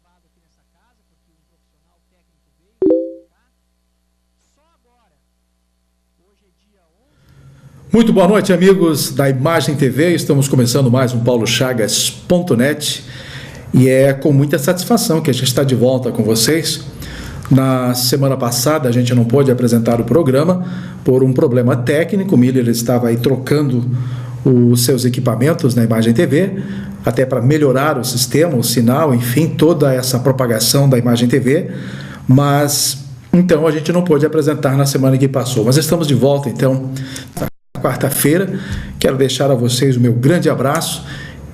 gravado aqui nessa casa, porque um profissional técnico veio para explicar. Só agora, hoje é dia 11. Muito boa noite, amigos da Imagem TV. Estamos começando mais um paulochagas.net e é com muita satisfação que a gente está de volta com vocês. Na semana passada a gente não pôde apresentar o programa por um problema técnico. O Miller estava aí trocando os seus equipamentos na Imagem TV, até para melhorar o sistema, o sinal, enfim, toda essa propagação da Imagem TV, mas então a gente não pôde apresentar na semana que passou. Mas estamos de volta, então, na quarta-feira. Quero deixar a vocês o meu grande abraço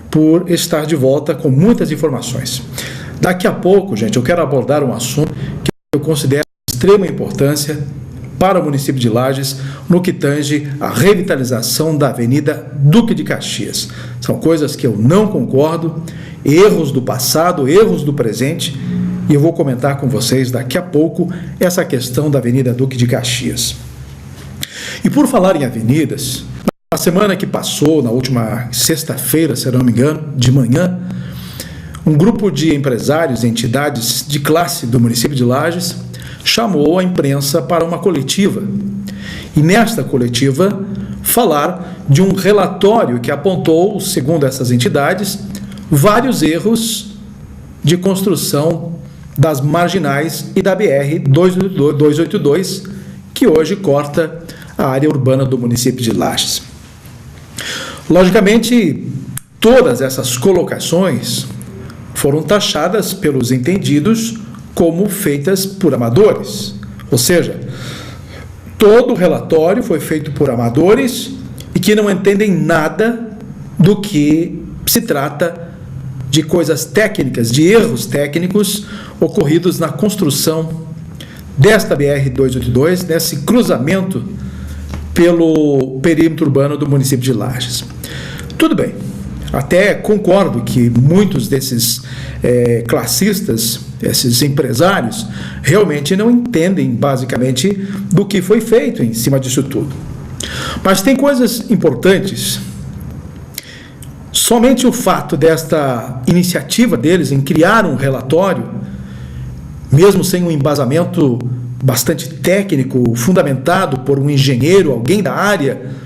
por estar de volta com muitas informações. Daqui a pouco, gente, eu quero abordar um assunto que eu considero de extrema importância para o município de Lages, no que tange a revitalização da Avenida Duque de Caxias. São coisas que eu não concordo, erros do passado, erros do presente, e eu vou comentar com vocês daqui a pouco essa questão da Avenida Duque de Caxias. E por falar em avenidas, na semana que passou, na última sexta-feira, se não me engano, de manhã, um grupo de empresários e entidades de classe do município de Lages chamou a imprensa para uma coletiva. E nesta coletiva, falar de um relatório que apontou, segundo essas entidades, vários erros de construção das marginais e da BR-282, que hoje corta a área urbana do município de Lages. Logicamente, todas essas colocações foram taxadas pelos entendidos como feitas por amadores. Ou seja, todo o relatório foi feito por amadores e que não entendem nada do que se trata de coisas técnicas, de erros técnicos ocorridos na construção desta BR-282, nesse cruzamento pelo perímetro urbano do município de Lages. Tudo bem, até concordo que muitos desses classistas, esses empresários, realmente não entendem basicamente do que foi feito em cima disso tudo. Mas tem coisas importantes. Somente o fato desta iniciativa deles em criar um relatório, mesmo sem um embasamento bastante técnico, fundamentado por um engenheiro, alguém da área,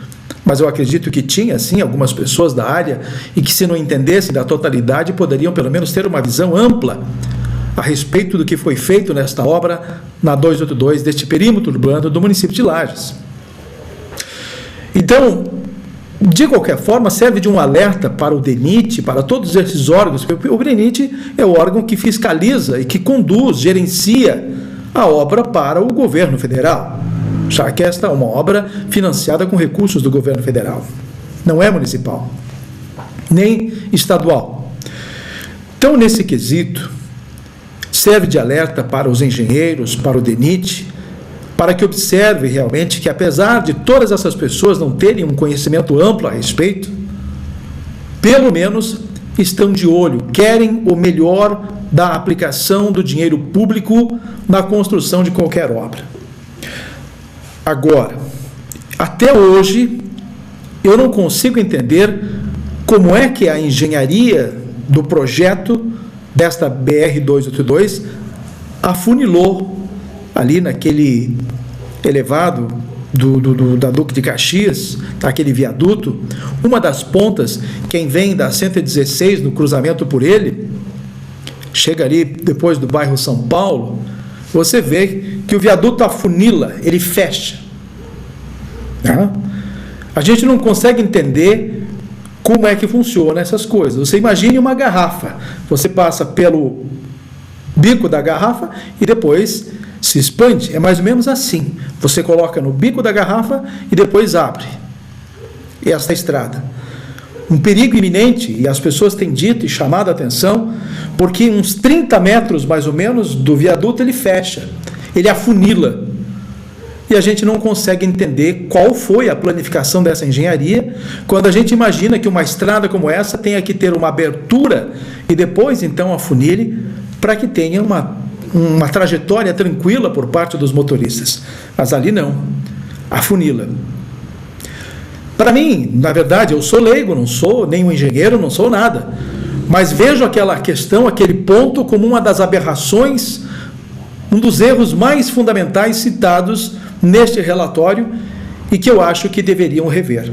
mas eu acredito que tinha, sim, algumas pessoas da área e que, se não entendessem da totalidade, poderiam pelo menos ter uma visão ampla a respeito do que foi feito nesta obra na 282 deste perímetro urbano do município de Lages. Então, de qualquer forma, serve de um alerta para o DENIT, para todos esses órgãos. O DENIT é o órgão que fiscaliza e que conduz, gerencia a obra para o governo federal, já que esta é uma obra financiada com recursos do governo federal, não é municipal, nem estadual. Então, nesse quesito, serve de alerta para os engenheiros, para o DENIT, para que observe realmente que, apesar de todas essas pessoas não terem um conhecimento amplo a respeito, pelo menos estão de olho, querem o melhor da aplicação do dinheiro público na construção de qualquer obra. Agora, até hoje, eu não consigo entender como é que a engenharia do projeto desta BR-282 afunilou ali naquele elevado da Duque de Caxias, naquele viaduto, uma das pontas, quem vem da 116 no cruzamento por ele, chega ali depois do bairro São Paulo, você vê que o viaduto afunila, ele fecha. A gente não consegue entender como é que funciona essas coisas. Você imagine uma garrafa, você passa pelo bico da garrafa e depois se expande. É mais ou menos assim. Você coloca no bico da garrafa e depois abre esta estrada. Um perigo iminente, e as pessoas têm dito e chamado a atenção, porque uns 30 metros mais ou menos do viaduto ele fecha, ele afunila. E a gente não consegue entender qual foi a planificação dessa engenharia, quando a gente imagina que uma estrada como essa tenha que ter uma abertura e depois então afunile, para que tenha uma trajetória tranquila por parte dos motoristas. Mas ali não, afunila. Para mim, na verdade, eu sou leigo, não sou nem um engenheiro, não sou nada. mas vejo aquela questão, aquele ponto, como uma das aberrações, um dos erros mais fundamentais citados neste relatório e que eu acho que deveriam rever.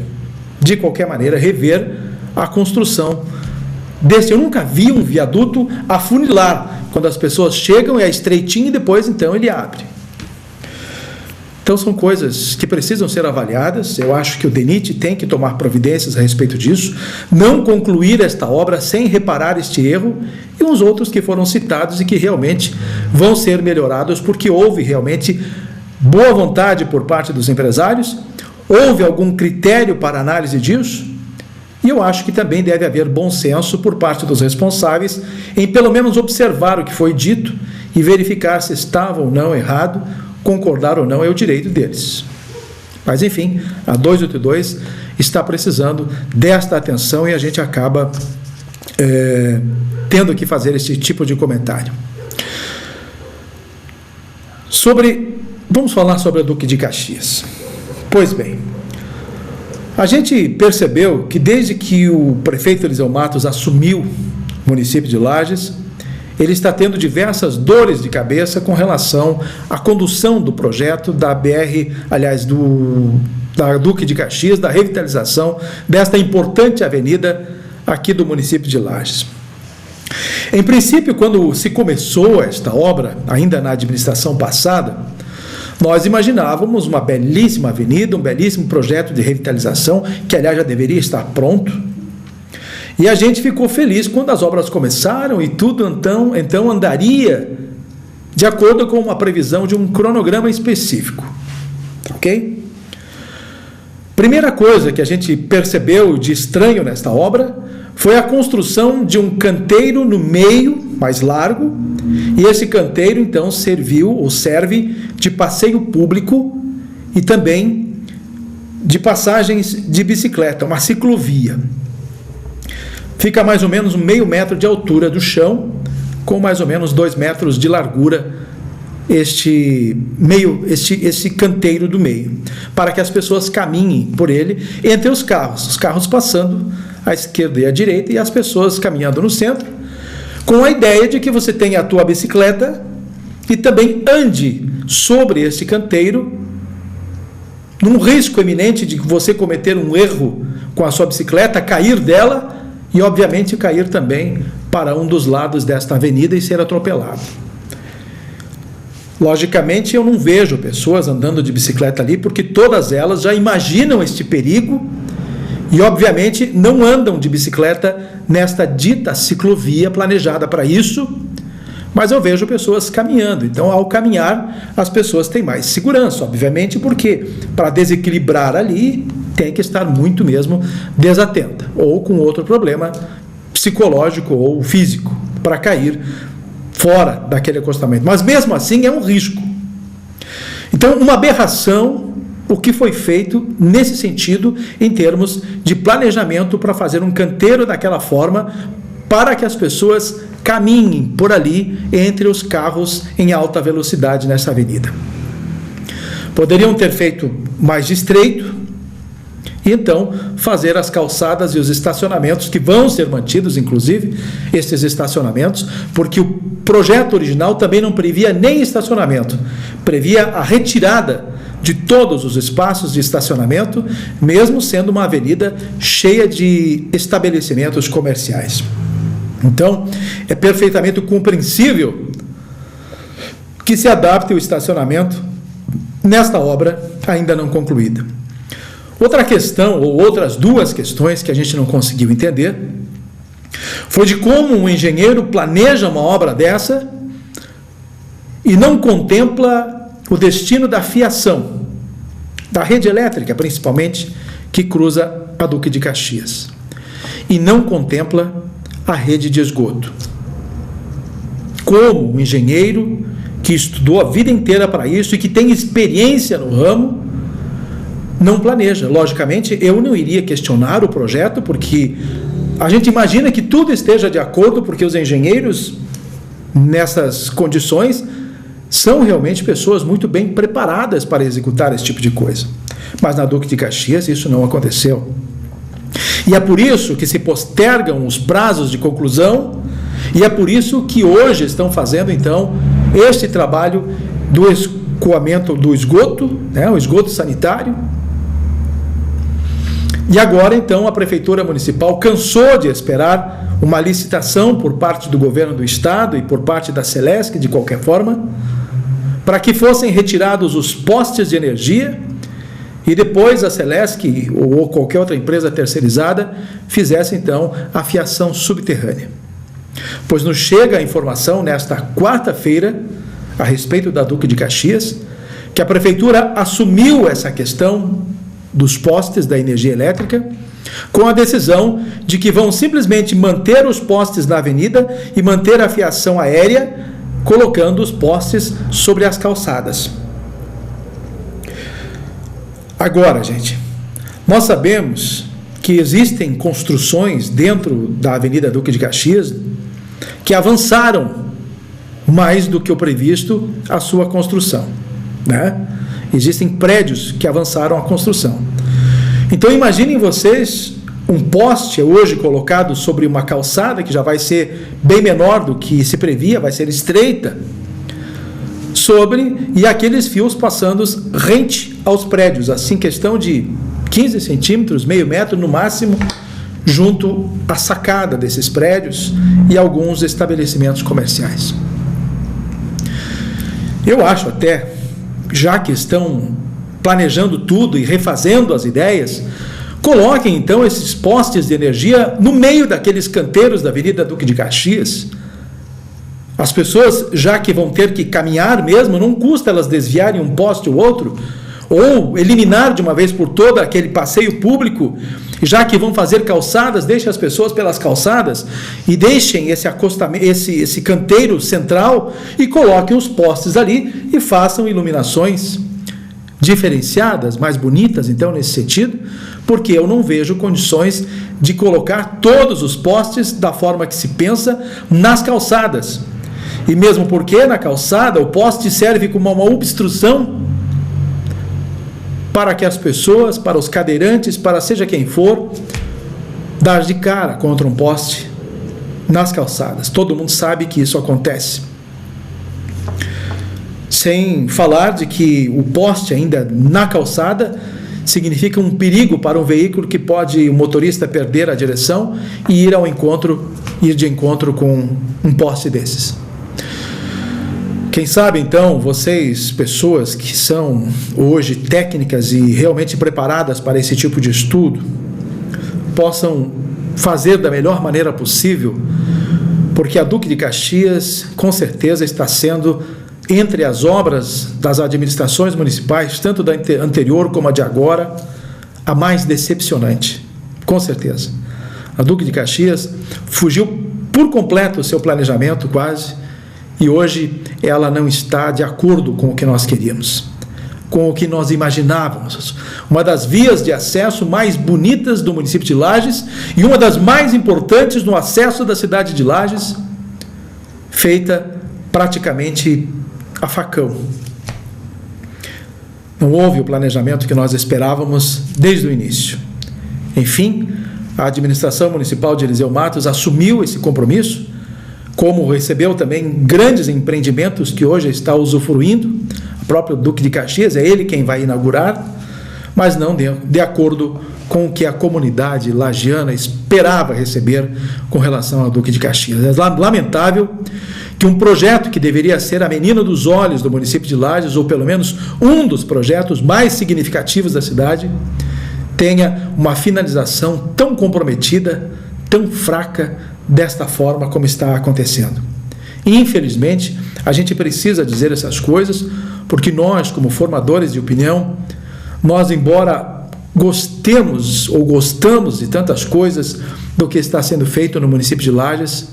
De qualquer maneira, rever a construção desse. Eu nunca vi um viaduto afunilar, quando as pessoas chegam, é estreitinho e depois então ele abre. Então são coisas que precisam ser avaliadas. Eu acho que o DENIT tem que tomar providências a respeito disso, não concluir esta obra sem reparar este erro e uns outros que foram citados e que realmente vão ser melhorados, porque houve realmente boa vontade por parte dos empresários, houve algum critério para análise disso, e eu acho que também deve haver bom senso por parte dos responsáveis em pelo menos observar o que foi dito e verificar se estava ou não errado. Concordar ou não é o direito deles. Mas, enfim, a 282 está precisando desta atenção e a gente acaba tendo que fazer esse tipo de comentário. Vamos falar sobre a Duque de Caxias. Pois bem, a gente percebeu que desde que o prefeito Eliseu Matos assumiu o município de Lages, ele está tendo diversas dores de cabeça com relação à condução do projeto da BR, aliás, da Duque de Caxias, da revitalização desta importante avenida aqui do município de Lages. Em princípio, quando se começou esta obra, ainda na administração passada, nós imaginávamos uma belíssima avenida, um belíssimo projeto de revitalização, que aliás já deveria estar pronto. E a gente ficou feliz quando as obras começaram e tudo então andaria de acordo com uma previsão de um cronograma específico. Ok? Primeira coisa que a gente percebeu de estranho nesta obra foi a construção de um canteiro no meio, mais largo, e esse canteiro então serve de passeio público e também de passagens de bicicleta, uma ciclovia. Fica mais ou menos meio metro de altura do chão, com mais ou menos 2 metros de largura, esse canteiro do meio, para que as pessoas caminhem por ele entre os carros passando à esquerda e à direita e as pessoas caminhando no centro, com a ideia de que você tenha a tua bicicleta e também ande sobre esse canteiro, num risco iminente de você cometer um erro com a sua bicicleta, cair dela, e obviamente cair também para um dos lados desta avenida e ser atropelado. Logicamente eu não vejo pessoas andando de bicicleta ali, porque todas elas já imaginam este perigo e obviamente não andam de bicicleta nesta dita ciclovia planejada para isso, mas eu vejo pessoas caminhando. Então, ao caminhar, as pessoas têm mais segurança, obviamente, porque para desequilibrar ali tem que estar muito mesmo desatenta, ou com outro problema psicológico ou físico, para cair fora daquele acostamento. Mas mesmo assim é um risco. Então, uma aberração o que foi feito nesse sentido, em termos de planejamento para fazer um canteiro daquela forma, para que as pessoas caminhem por ali entre os carros em alta velocidade nessa avenida. Poderiam ter feito mais estreito, e então fazer as calçadas e os estacionamentos, que vão ser mantidos, inclusive, esses estacionamentos, porque o projeto original também não previa nem estacionamento, previa a retirada de todos os espaços de estacionamento, mesmo sendo uma avenida cheia de estabelecimentos comerciais. Então, é perfeitamente compreensível que se adapte o estacionamento nesta obra ainda não concluída. Outra questão, ou outras duas questões que a gente não conseguiu entender, foi de como um engenheiro planeja uma obra dessa e não contempla o destino da fiação, da rede elétrica, principalmente, que cruza a Duque de Caxias, e não contempla a rede de esgoto. Como um engenheiro que estudou a vida inteira para isso e que tem experiência no ramo, não planeja. Logicamente, eu não iria questionar o projeto, porque a gente imagina que tudo esteja de acordo, porque os engenheiros, nessas condições, são realmente pessoas muito bem preparadas para executar esse tipo de coisa. Mas na Duque de Caxias isso não aconteceu. E é por isso que se postergam os prazos de conclusão, e é por isso que hoje estão fazendo, então, este trabalho do escoamento do esgoto, o esgoto sanitário. E agora, então, a Prefeitura Municipal cansou de esperar uma licitação por parte do governo do Estado e por parte da Celesc, de qualquer forma, para que fossem retirados os postes de energia e depois a Celesc ou qualquer outra empresa terceirizada fizesse, então, a fiação subterrânea. Pois nos chega a informação nesta quarta-feira, a respeito da Duque de Caxias, que a Prefeitura assumiu essa questão dos postes da energia elétrica, com a decisão de que vão simplesmente manter os postes na avenida e manter a fiação aérea, colocando os postes sobre as calçadas. Agora, gente, nós sabemos que existem construções dentro da Avenida Duque de Caxias que avançaram mais do que o previsto a sua construção, Existem prédios que avançaram a construção. Então imaginem vocês um poste hoje colocado sobre uma calçada que já vai ser bem menor do que se previa, vai ser estreita, e aqueles fios passando rente aos prédios, assim, questão de 15 centímetros, meio metro no máximo, junto à sacada desses prédios e alguns estabelecimentos comerciais. Eu acho até, já que estão planejando tudo e refazendo as ideias, coloquem então esses postes de energia no meio daqueles canteiros da Avenida Duque de Caxias. As pessoas, já que vão ter que caminhar mesmo, não custa elas desviarem um poste ou outro, ou eliminar de uma vez por toda aquele passeio público, já que vão fazer calçadas, deixem as pessoas pelas calçadas e deixem esse acostamento, esse canteiro central e coloquem os postes ali e façam iluminações diferenciadas, mais bonitas, então, nesse sentido, porque eu não vejo condições de colocar todos os postes da forma que se pensa nas calçadas. E mesmo porque na calçada o poste serve como uma obstrução para que as pessoas, para os cadeirantes, para seja quem for, dar de cara contra um poste nas calçadas. Todo mundo sabe que isso acontece. Sem falar de que o poste ainda na calçada significa um perigo para um veículo que pode o motorista perder a direção e ir de encontro com um poste desses. Quem sabe, então, vocês, pessoas que são hoje técnicas e realmente preparadas para esse tipo de estudo, possam fazer da melhor maneira possível, porque a Duque de Caxias, com certeza, está sendo, entre as obras das administrações municipais, tanto da anterior como a de agora, a mais decepcionante, com certeza. A Duque de Caxias fugiu por completo o seu planejamento, quase, e hoje ela não está de acordo com o que nós queríamos, com o que nós imaginávamos. Uma das vias de acesso mais bonitas do município de Lages e uma das mais importantes no acesso da cidade de Lages, feita praticamente a facão. Não houve o planejamento que nós esperávamos desde o início. Enfim, a administração municipal de Eliseu Matos assumiu esse compromisso, como recebeu também grandes empreendimentos que hoje está usufruindo. O próprio Duque de Caxias, é ele quem vai inaugurar, mas não de acordo com o que a comunidade lagiana esperava receber com relação ao Duque de Caxias. É lamentável que um projeto que deveria ser a menina dos olhos do município de Lages, ou pelo menos um dos projetos mais significativos da cidade, tenha uma finalização tão comprometida, tão fraca, desta forma como está acontecendo. Infelizmente, a gente precisa dizer essas coisas, porque nós, como formadores de opinião, nós, embora gostemos ou gostamos de tantas coisas do que está sendo feito no município de Lages,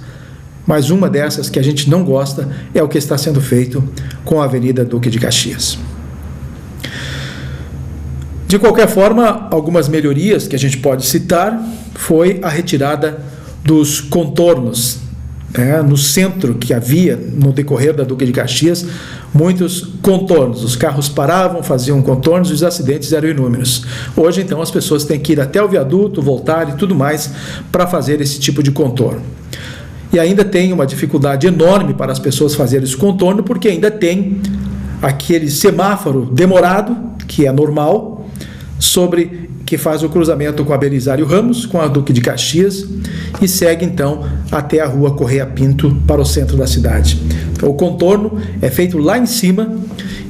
mas uma dessas que a gente não gosta é o que está sendo feito com a Avenida Duque de Caxias. De qualquer forma, algumas melhorias que a gente pode citar foi a retirada dos contornos no centro que havia no decorrer da Duque de Caxias muitos contornos, os carros paravam, faziam contornos e os acidentes eram inúmeros. Hoje então as pessoas têm que ir até o viaduto, voltar e tudo mais para fazer esse tipo de contorno. E ainda tem uma dificuldade enorme para as pessoas fazerem esse contorno, porque ainda tem aquele semáforo demorado, que é normal, que faz o cruzamento com a Belisário Ramos, com a Duque de Caxias, e segue então até a rua Correia Pinto para o centro da cidade. Então, o contorno é feito lá em cima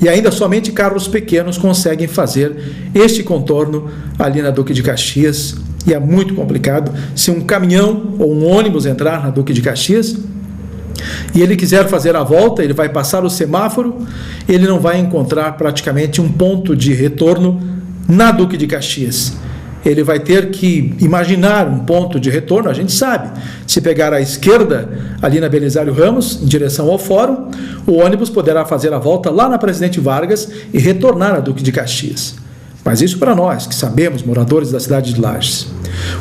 e ainda somente carros pequenos conseguem fazer este contorno ali na Duque de Caxias, e é muito complicado. Se um caminhão ou um ônibus entrar na Duque de Caxias e ele quiser fazer a volta, ele vai passar o semáforo, ele não vai encontrar praticamente um ponto de retorno na Duque de Caxias. Ele vai ter que imaginar um ponto de retorno. A gente sabe, se pegar à esquerda, ali na Belisário Ramos, em direção ao Fórum, o ônibus poderá fazer a volta lá na Presidente Vargas e retornar à Duque de Caxias. Mas isso para nós, que sabemos, moradores da cidade de Lages.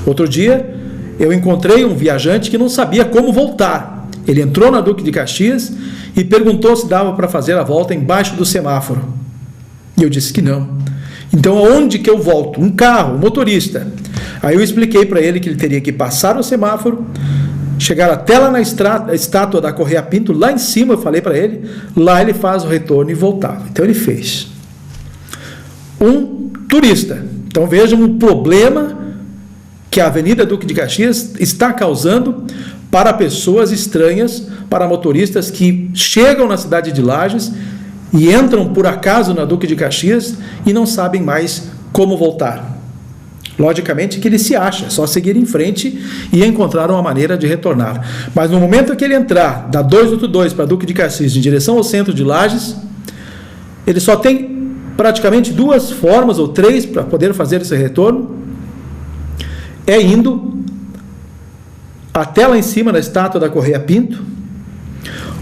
Outro dia, eu encontrei um viajante que não sabia como voltar. Ele entrou na Duque de Caxias e perguntou se dava para fazer a volta embaixo do semáforo. E eu disse que não. Então, aonde que eu volto? Um carro, um motorista. Aí eu expliquei para ele que ele teria que passar o semáforo, chegar até lá na estátua da Correia Pinto, lá em cima, eu falei para ele, lá ele faz o retorno e voltava. Então, ele fez. Um turista. Então, vejam o problema que a Avenida Duque de Caxias está causando para pessoas estranhas, para motoristas que chegam na cidade de Lages e entram por acaso na Duque de Caxias e não sabem mais como voltar. Logicamente que ele se acha, é só seguir em frente e encontrar uma maneira de retornar. Mas no momento que ele entrar da 282 para Duque de Caxias em direção ao centro de Lages, ele só tem praticamente duas formas ou três para poder fazer esse retorno. É indo até lá em cima da estátua da Correia Pinto,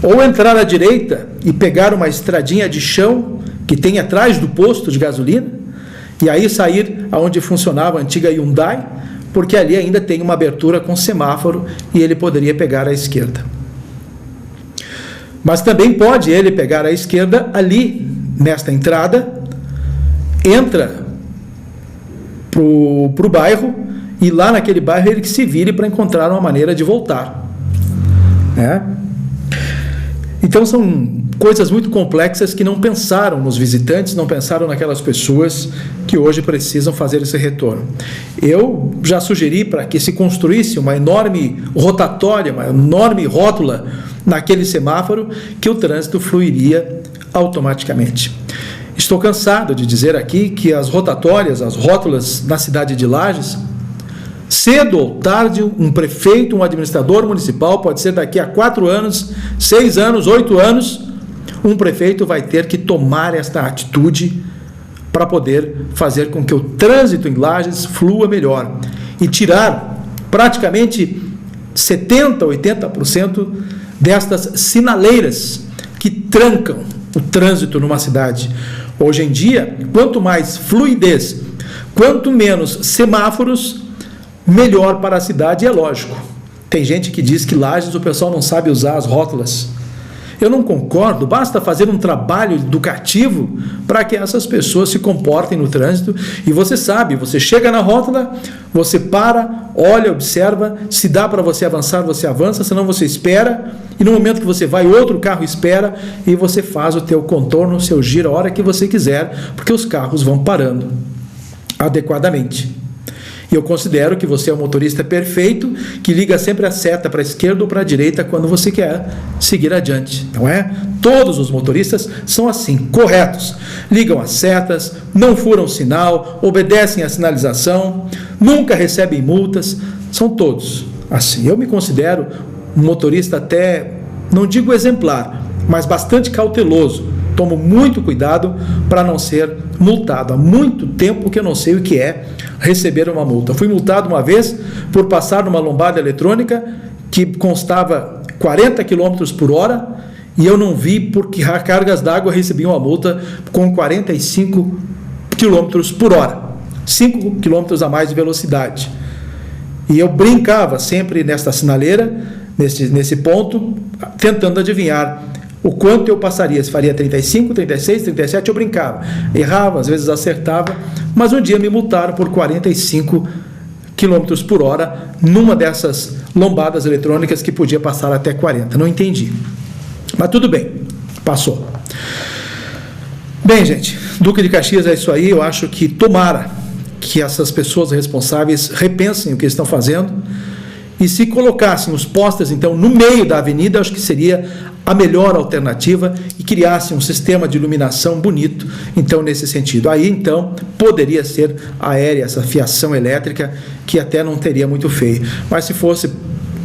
ou entrar à direita e pegar uma estradinha de chão que tem atrás do posto de gasolina, e aí sair aonde funcionava a antiga Hyundai, porque ali ainda tem uma abertura com semáforo e ele poderia pegar à esquerda. Mas também pode ele pegar à esquerda ali, nesta entrada, entra para o bairro, e lá naquele bairro ele que se vire para encontrar uma maneira de voltar. Então são coisas muito complexas que não pensaram nos visitantes, não pensaram naquelas pessoas que hoje precisam fazer esse retorno. Eu já sugeri para que se construísse uma enorme rotatória, uma enorme rótula naquele semáforo, que o trânsito fluiria automaticamente. Estou cansado de dizer aqui que as rotatórias, as rótulas na cidade de Lages, cedo ou tarde, um prefeito, um administrador municipal, pode ser daqui a 4 anos, 6 anos, 8 anos, um prefeito vai ter que tomar esta atitude para poder fazer com que o trânsito em Lages flua melhor e tirar praticamente 70%, 80% destas sinaleiras que trancam o trânsito numa cidade. Hoje em dia, quanto mais fluidez, quanto menos semáforos, melhor para a cidade. E é lógico, tem gente que diz que Lages o pessoal não sabe usar as rótulas. Eu não concordo, basta fazer um trabalho educativo para que essas pessoas se comportem no trânsito. E você sabe, você chega na rótula, você para, olha, observa, se dá para você avançar, você avança, senão você espera, e no momento que você vai, outro carro espera, e você faz o teu contorno, o seu giro, a hora que você quiser, porque os carros vão parando adequadamente. E eu considero que você é um motorista perfeito, que liga sempre a seta para a esquerda ou para a direita quando você quer seguir adiante, não é? Todos os motoristas são assim, corretos. Ligam as setas, não furam sinal, obedecem à sinalização, nunca recebem multas, são todos assim. Eu me considero um motorista até, não digo exemplar, mas bastante cauteloso. Tomo muito cuidado para não ser multado. Há muito tempo que eu não sei o que é receber uma multa. Fui multado uma vez por passar numa lombada eletrônica que constava 40 km por hora e eu não vi porque cargas d'água recebiam uma multa com 45 km por hora. 5 km a mais de velocidade. E eu brincava sempre nesta sinaleira nesse ponto, tentando adivinhar o quanto eu passaria, se faria 35, 36, 37, eu brincava, errava, às vezes acertava, mas um dia me multaram por 45 km por hora numa dessas lombadas eletrônicas que podia passar até 40, não entendi, mas tudo bem, passou. Bem, gente, Duque de Caxias é isso aí. Eu acho que tomara que essas pessoas responsáveis repensem o que estão fazendo e se colocassem os postes, então, no meio da avenida, acho que seria a melhor alternativa e criassem um sistema de iluminação bonito, então, nesse sentido. Aí, então, poderia ser aérea, essa fiação elétrica, que até não teria muito feio. Mas se fosse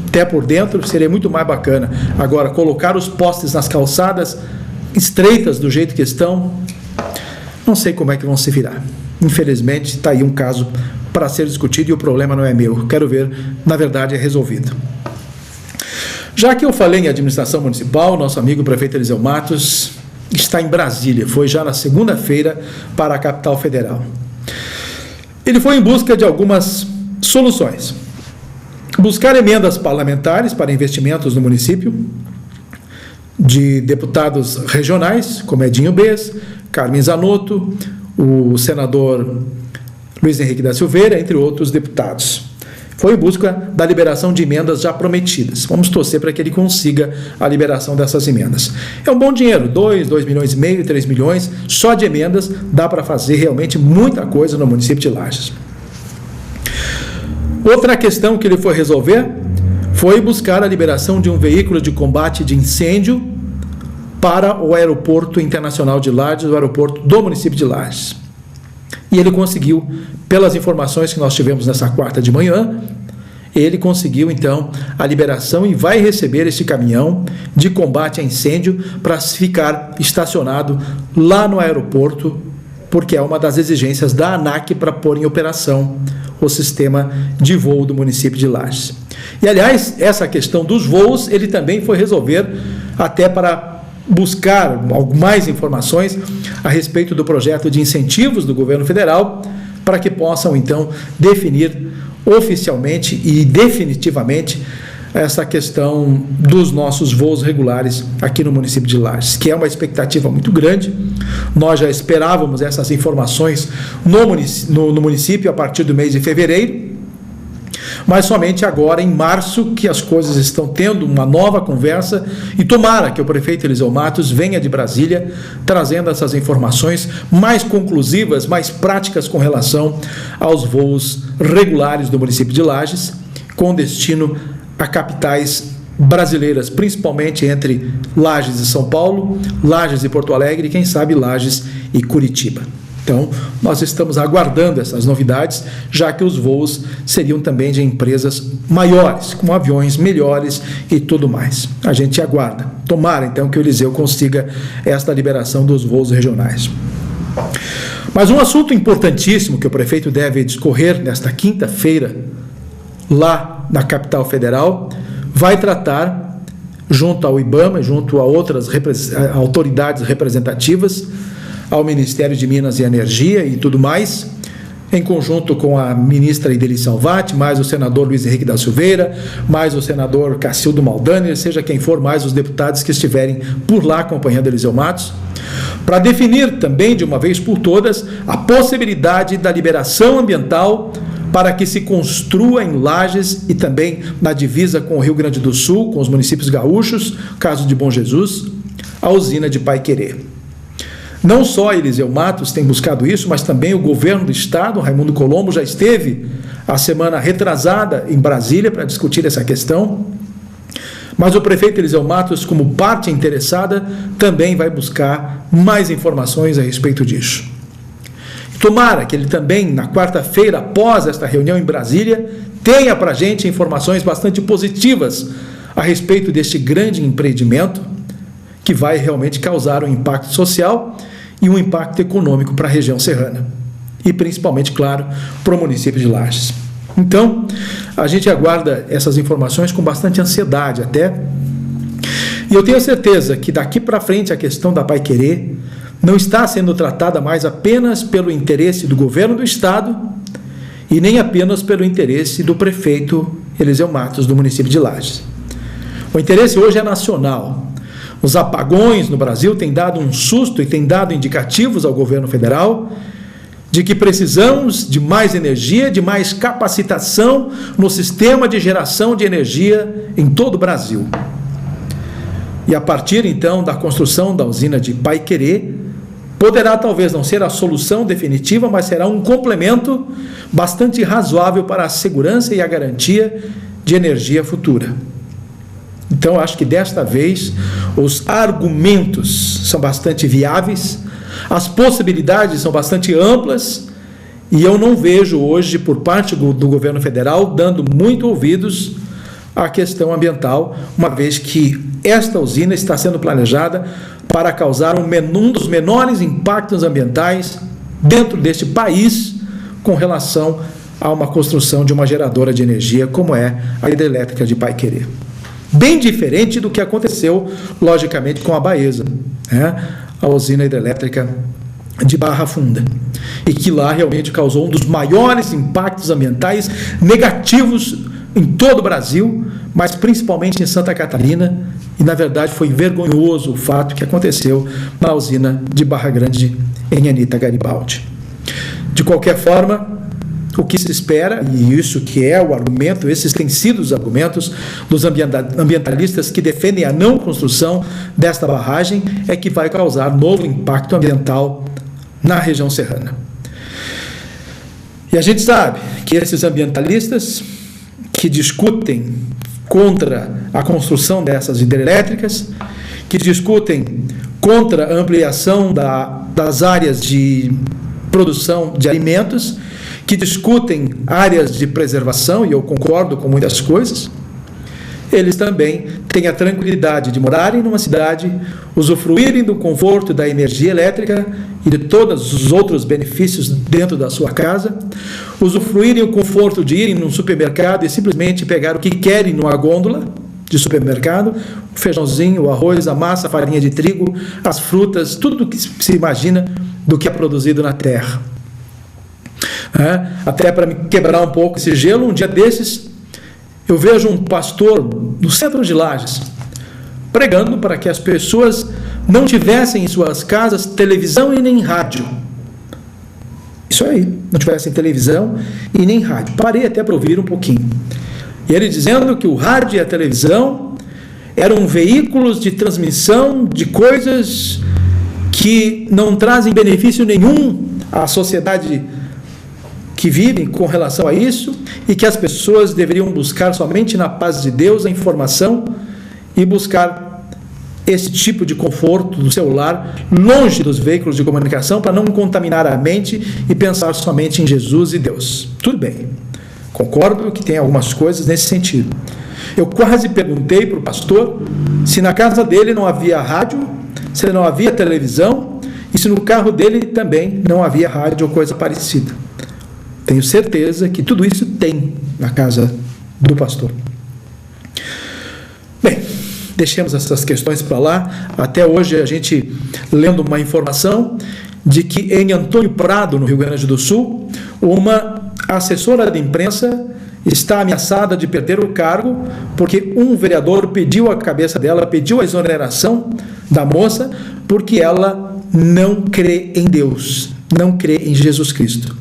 até por dentro, seria muito mais bacana. Agora, colocar os postes nas calçadas estreitas do jeito que estão, não sei como é que vão se virar. Infelizmente, está aí um caso para ser discutido e o problema não é meu. Quero ver, na verdade, é resolvido. Já que eu falei em administração municipal, nosso amigo prefeito Eliseu Matos está em Brasília, foi já na segunda-feira para a capital federal. Ele foi em busca de algumas soluções. Buscar emendas parlamentares para investimentos no município, de deputados regionais, como Edinho Bez, Carmen Zanotto, o senador Luiz Henrique da Silveira, entre outros deputados. Foi em busca da liberação de emendas já prometidas. Vamos torcer para que ele consiga a liberação dessas emendas. É um bom dinheiro, 2 milhões e meio, 3 milhões, só de emendas dá para fazer realmente muita coisa no município de Lages. Outra questão que ele foi resolver foi buscar a liberação de um veículo de combate de incêndio para o Aeroporto Internacional de Lages, o aeroporto do município de Lages. E ele conseguiu, pelas informações que nós tivemos nessa quarta de manhã, ele conseguiu, então, a liberação e vai receber esse caminhão de combate a incêndio para ficar estacionado lá no aeroporto, porque é uma das exigências da ANAC para pôr em operação o sistema de voo do município de Lages. E, aliás, essa questão dos voos, ele também foi resolver até para buscar mais informações a respeito do projeto de incentivos do governo federal, para que possam, então, definir oficialmente e definitivamente essa questão dos nossos voos regulares aqui no município de Lages, que é uma expectativa muito grande. Nós já esperávamos essas informações no município a partir do mês de fevereiro, mas somente agora, em março, que as coisas estão tendo uma nova conversa, e tomara que o prefeito Eliseu Matos venha de Brasília trazendo essas informações mais conclusivas, mais práticas com relação aos voos regulares do município de Lages, com destino a capitais brasileiras, principalmente entre Lages e São Paulo, Lages e Porto Alegre, e quem sabe Lages e Curitiba. Então, nós estamos aguardando essas novidades, já que os voos seriam também de empresas maiores, com aviões melhores e tudo mais. A gente aguarda. Tomara, então, que o Eliseu consiga esta liberação dos voos regionais. Mas um assunto importantíssimo que o prefeito deve discorrer nesta quinta-feira, lá na capital federal, vai tratar, junto ao IBAMA, junto a outras autoridades representativas, ao Ministério de Minas e Energia e tudo mais, em conjunto com a ministra Ideli Salvati, mais o senador Luiz Henrique da Silveira, mais o senador Cacildo Maldani, seja quem for, mais os deputados que estiverem por lá acompanhando Eliseu Matos, para definir também, de uma vez por todas, a possibilidade da liberação ambiental para que se construa em Lages e também na divisa com o Rio Grande do Sul, com os municípios gaúchos, caso de Bom Jesus, a usina de Paiquerê. Não só Eliseu Matos tem buscado isso, mas também o governo do estado, Raimundo Colombo, já esteve a semana retrasada em Brasília para discutir essa questão, mas o prefeito Eliseu Matos, como parte interessada, também vai buscar mais informações a respeito disso. Tomara que ele também, na quarta-feira, após esta reunião em Brasília, tenha para a gente informações bastante positivas a respeito deste grande empreendimento que vai realmente causar um impacto social e um impacto econômico para a região serrana e principalmente, claro, para o município de Lages. Então, a gente aguarda essas informações com bastante ansiedade até, e eu tenho certeza que daqui para frente a questão da Paiquerê não está sendo tratada mais apenas pelo interesse do governo do estado e nem apenas pelo interesse do prefeito Eliseu Matos do município de Lages. O interesse hoje é nacional. Os apagões no Brasil têm dado um susto e têm dado indicativos ao governo federal de que precisamos de mais energia, de mais capacitação no sistema de geração de energia em todo o Brasil. E a partir, então, da construção da usina de Paiquerê, poderá talvez não ser a solução definitiva, mas será um complemento bastante razoável para a segurança e a garantia de energia futura. Então, acho que desta vez os argumentos são bastante viáveis, as possibilidades são bastante amplas, e eu não vejo hoje, por parte do governo federal, dando muito ouvidos à questão ambiental, uma vez que esta usina está sendo planejada para causar um dos menores impactos ambientais dentro deste país com relação a uma construção de uma geradora de energia como é a hidrelétrica de Paiquerê. Bem diferente do que aconteceu, logicamente, com a Baesa, né? A usina hidrelétrica de Barra Funda, e que lá realmente causou um dos maiores impactos ambientais negativos em todo o Brasil, mas principalmente em Santa Catarina, e na verdade foi vergonhoso o fato que aconteceu na usina de Barra Grande, em Anita Garibaldi. De qualquer forma, o que se espera, e isso que é o argumento, esses têm sido os argumentos dos ambientalistas que defendem a não construção desta barragem, é que vai causar novo impacto ambiental na região serrana. E a gente sabe que esses ambientalistas que discutem contra a construção dessas hidrelétricas, que discutem contra a ampliação das áreas de produção de alimentos, que discutem áreas de preservação, e eu concordo com muitas coisas, eles também têm a tranquilidade de morarem numa cidade, usufruírem do conforto da energia elétrica e de todos os outros benefícios dentro da sua casa, usufruírem o conforto de irem num supermercado e simplesmente pegar o que querem numa gôndola de supermercado, o feijãozinho, o arroz, a massa, a farinha de trigo, as frutas, tudo o que se imagina do que é produzido na terra. Até para me quebrar um pouco esse gelo, um dia desses eu vejo um pastor no centro de Lages pregando para que as pessoas não tivessem em suas casas televisão e nem rádio. Isso aí, não tivessem televisão e nem rádio. Parei até para ouvir um pouquinho. E ele dizendo que o rádio e a televisão eram veículos de transmissão de coisas que não trazem benefício nenhum à sociedade que vivem com relação a isso, e que as pessoas deveriam buscar somente na paz de Deus a informação e buscar esse tipo de conforto do seu lar, longe dos veículos de comunicação, para não contaminar a mente e pensar somente em Jesus e Deus. Tudo bem, concordo que tem algumas coisas nesse sentido. Eu quase perguntei para o pastor se na casa dele não havia rádio, se não havia televisão, e se no carro dele também não havia rádio ou coisa parecida. Tenho certeza que tudo isso tem na casa do pastor. Bem, deixemos essas questões para lá. Até hoje a gente lendo uma informação de que em Antônio Prado, no Rio Grande do Sul, uma assessora de imprensa está ameaçada de perder o cargo porque um vereador pediu a cabeça dela, pediu a exoneração da moça, porque ela não crê em Deus, não crê em Jesus Cristo.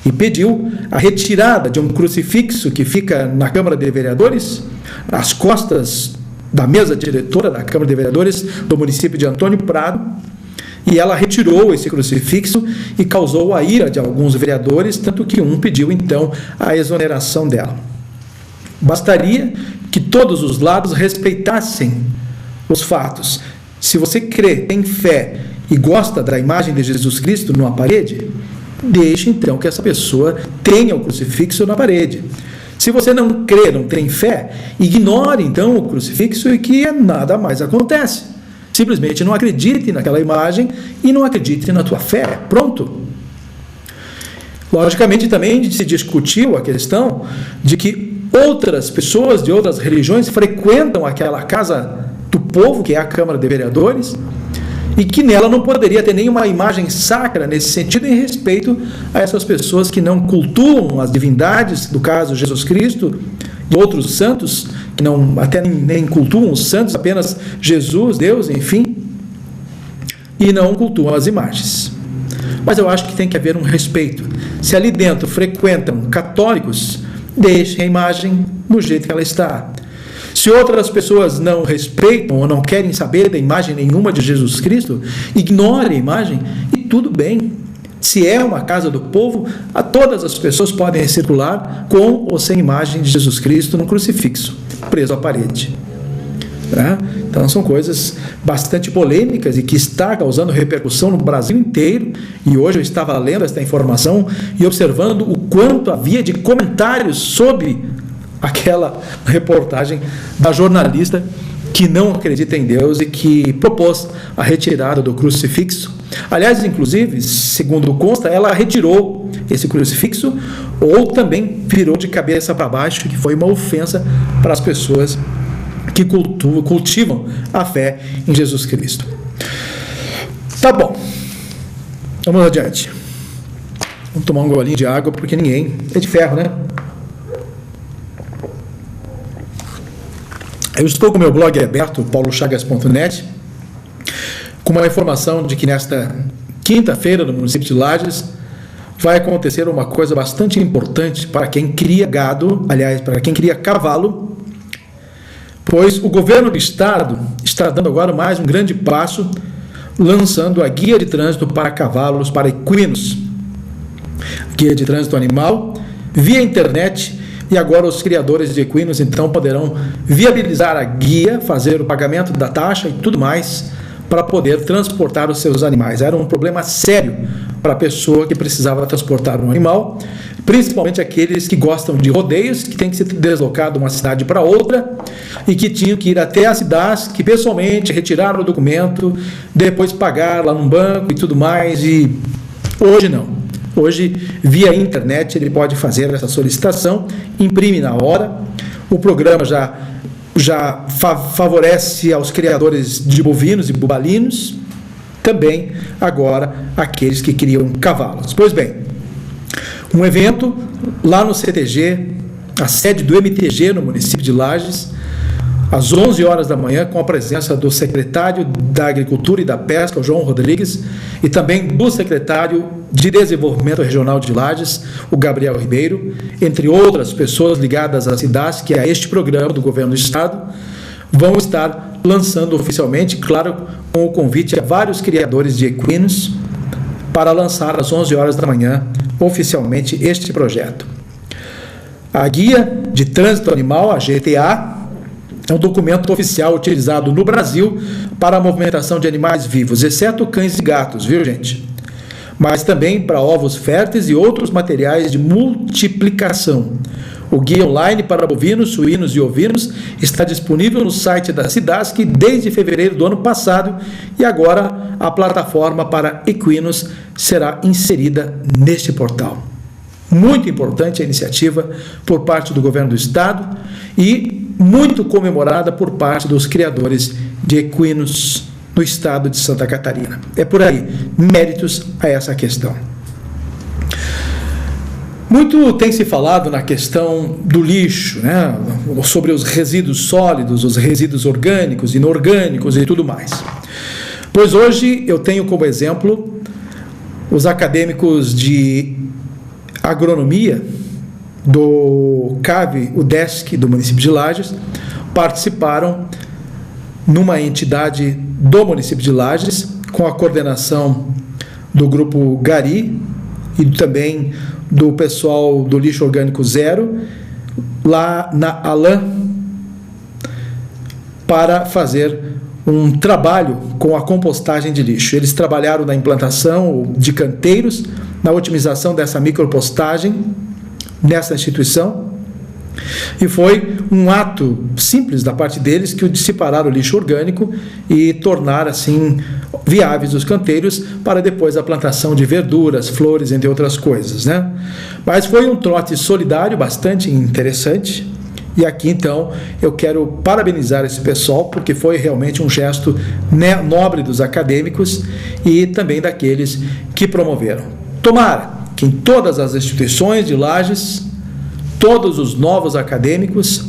E pediu a retirada de um crucifixo que fica na Câmara de Vereadores, às costas da mesa diretora da Câmara de Vereadores do município de Antônio Prado, e ela retirou esse crucifixo e causou a ira de alguns vereadores, tanto que um pediu então a exoneração dela. Bastaria que todos os lados respeitassem os fatos. Se você crê, tem fé e gosta da imagem de Jesus Cristo numa parede, deixe então que essa pessoa tenha o crucifixo na parede. Se você não crê, não tem fé, ignore então o crucifixo e que nada mais acontece. Simplesmente não acredite naquela imagem e não acredite na tua fé. Pronto. Logicamente também se discutiu a questão de que outras pessoas de outras religiões frequentam aquela casa do povo, que é a Câmara de Vereadores, e que nela não poderia ter nenhuma imagem sacra nesse sentido, em respeito a essas pessoas que não cultuam as divindades, no caso Jesus Cristo e outros santos que não, até nem cultuam os santos, apenas Jesus, Deus, enfim, e não cultuam as imagens. Mas eu acho que tem que haver um respeito. Se ali dentro frequentam católicos, deixem a imagem do jeito que ela está. Se outras pessoas não respeitam ou não querem saber da imagem nenhuma de Jesus Cristo, ignore a imagem e tudo bem. Se é uma casa do povo, todas as pessoas podem circular com ou sem imagem de Jesus Cristo no crucifixo, preso à parede. Então são coisas bastante polêmicas e que está causando repercussão no Brasil inteiro. E hoje eu estava lendo esta informação e observando o quanto havia de comentários sobre aquela reportagem da jornalista que não acredita em Deus e que propôs a retirada do crucifixo. Aliás, inclusive, segundo consta, ela retirou esse crucifixo ou também virou de cabeça para baixo, que foi uma ofensa para as pessoas que cultivam a fé em Jesus Cristo. Tá bom, vamos adiante. Vamos tomar um golinho de água, porque ninguém é de ferro, né? Eu estou com o meu blog aberto, paulochagas.net, com uma informação de que nesta quinta-feira, no município de Lages, vai acontecer uma coisa bastante importante para quem cria gado, aliás, para quem cria cavalo, pois o governo do estado está dando agora mais um grande passo, lançando a guia de trânsito para cavalos, para equinos, guia de trânsito animal, via internet, e agora os criadores de equinos então poderão viabilizar a guia, fazer o pagamento da taxa e tudo mais, para poder transportar os seus animais. Era um problema sério para a pessoa que precisava transportar um animal, principalmente aqueles que gostam de rodeios, que tem que se deslocar de uma cidade para outra e que tinham que ir até a cidade, que pessoalmente retirar o documento, depois pagar lá num banco e tudo mais. E hoje não. Hoje, via internet, ele pode fazer essa solicitação, imprime na hora. O programa já favorece aos criadores de bovinos e bubalinos, também agora aqueles que criam cavalos. Pois bem, um evento lá no CTG, a sede do MTG no município de Lages, às 11 horas da manhã, com a presença do secretário da Agricultura e da Pesca, o João Rodrigues, e também do secretário de Desenvolvimento Regional de Lages, o Gabriel Ribeiro, entre outras pessoas ligadas à cidade, que é este programa do governo do estado, vão estar lançando oficialmente, claro, com o convite a vários criadores de equinos, para lançar às 11 horas da manhã, oficialmente, este projeto. A Guia de Trânsito Animal, a GTA, é um documento oficial utilizado no Brasil para a movimentação de animais vivos, exceto cães e gatos, viu, gente? Mas também para ovos férteis e outros materiais de multiplicação. O guia online para bovinos, suínos e ovinos está disponível no site da Cidasc desde fevereiro do ano passado e agora a plataforma para equinos será inserida neste portal. Muito importante a iniciativa por parte do governo do estado e muito comemorada por parte dos criadores de equinos no estado de Santa Catarina. É por aí, méritos a essa questão. Muito tem se falado na questão do lixo, né? Sobre os resíduos sólidos, os resíduos orgânicos, inorgânicos e tudo mais. Pois hoje eu tenho como exemplo os acadêmicos de agronomia do CAV, UDESC, do município de Lages, participaram numa entidade do município de Lages, com a coordenação do grupo Gari e também do pessoal do lixo orgânico zero, lá na Alan, para fazer um trabalho com a compostagem de lixo. Eles trabalharam na implantação de canteiros, na otimização dessa micropostagem nessa instituição, e foi um ato simples da parte deles que o de separar o lixo orgânico e tornar assim viáveis os canteiros para depois a plantação de verduras, flores, entre outras coisas, né? Mas foi um trote solidário bastante interessante. E aqui, então, eu quero parabenizar esse pessoal, porque foi realmente um gesto nobre dos acadêmicos e também daqueles que promoveram. Tomara que em todas as instituições de Lages, todos os novos acadêmicos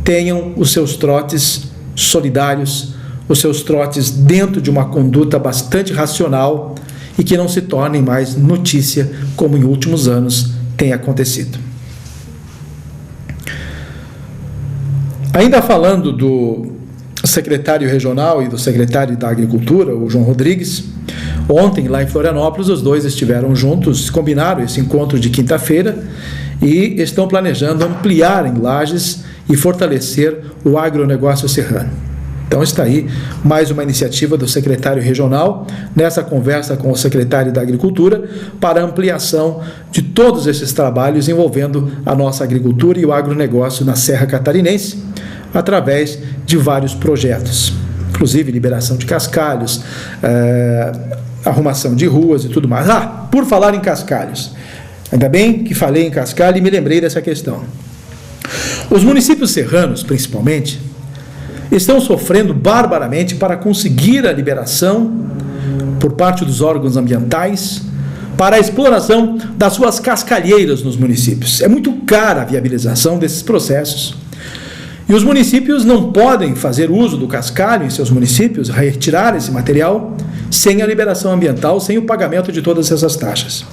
tenham os seus trotes solidários, os seus trotes dentro de uma conduta bastante racional e que não se tornem mais notícia, como em últimos anos tem acontecido. Ainda falando do secretário regional e do secretário da Agricultura, o João Rodrigues, ontem lá em Florianópolis os dois estiveram juntos, combinaram esse encontro de quinta-feira e estão planejando ampliar em Lages e fortalecer o agronegócio serrano. Então está aí mais uma iniciativa do secretário regional, nessa conversa com o secretário da Agricultura, para ampliação de todos esses trabalhos envolvendo a nossa agricultura e o agronegócio na Serra Catarinense, através de vários projetos, inclusive liberação de cascalhos, arrumação de ruas e tudo mais. Por falar em cascalhos, ainda bem que falei em cascalho e me lembrei dessa questão. Os municípios serranos, principalmente, estão sofrendo barbaramente para conseguir a liberação por parte dos órgãos ambientais para a exploração das suas cascalheiras nos municípios. É muito cara a viabilização desses processos. E os municípios não podem fazer uso do cascalho em seus municípios, retirar esse material, sem a liberação ambiental, sem o pagamento de todas essas taxas.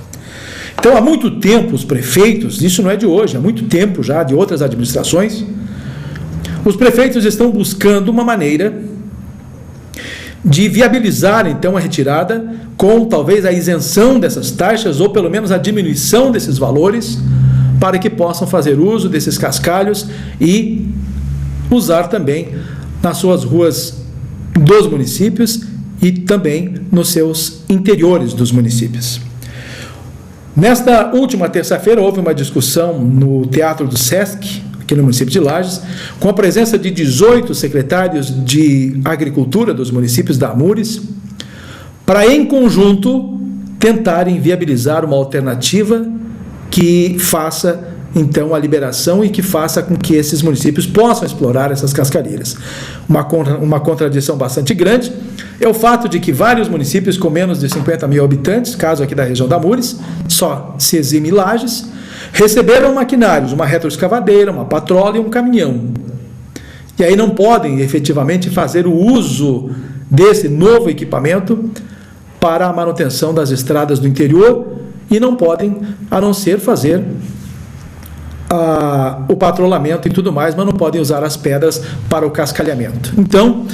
Então, há muito tempo, os prefeitos, isso não é de hoje, há muito tempo já, de outras administrações, os prefeitos estão buscando uma maneira de viabilizar, então, a retirada com, talvez, a isenção dessas taxas ou, pelo menos, a diminuição desses valores para que possam fazer uso desses cascalhos e usar também nas suas ruas dos municípios e também nos seus interiores dos municípios. Nesta última terça-feira, houve uma discussão no Teatro do Sesc, aqui no município de Lages, com a presença de 18 secretários de Agricultura dos municípios da Amures, para, em conjunto, tentarem viabilizar uma alternativa que faça, então, a liberação e que faça com que esses municípios possam explorar essas cascalheiras. Uma contradição bastante grande é o fato de que vários municípios com menos de 50 mil habitantes, caso aqui da região da Amures, só se exime Lages, receberam maquinários, uma retroescavadeira, uma patrola e um caminhão. E aí não podem efetivamente fazer o uso desse novo equipamento para a manutenção das estradas do interior e não podem, a não ser fazer o patrulhamento e tudo mais, mas não podem usar as pedras para o cascalhamento. Então,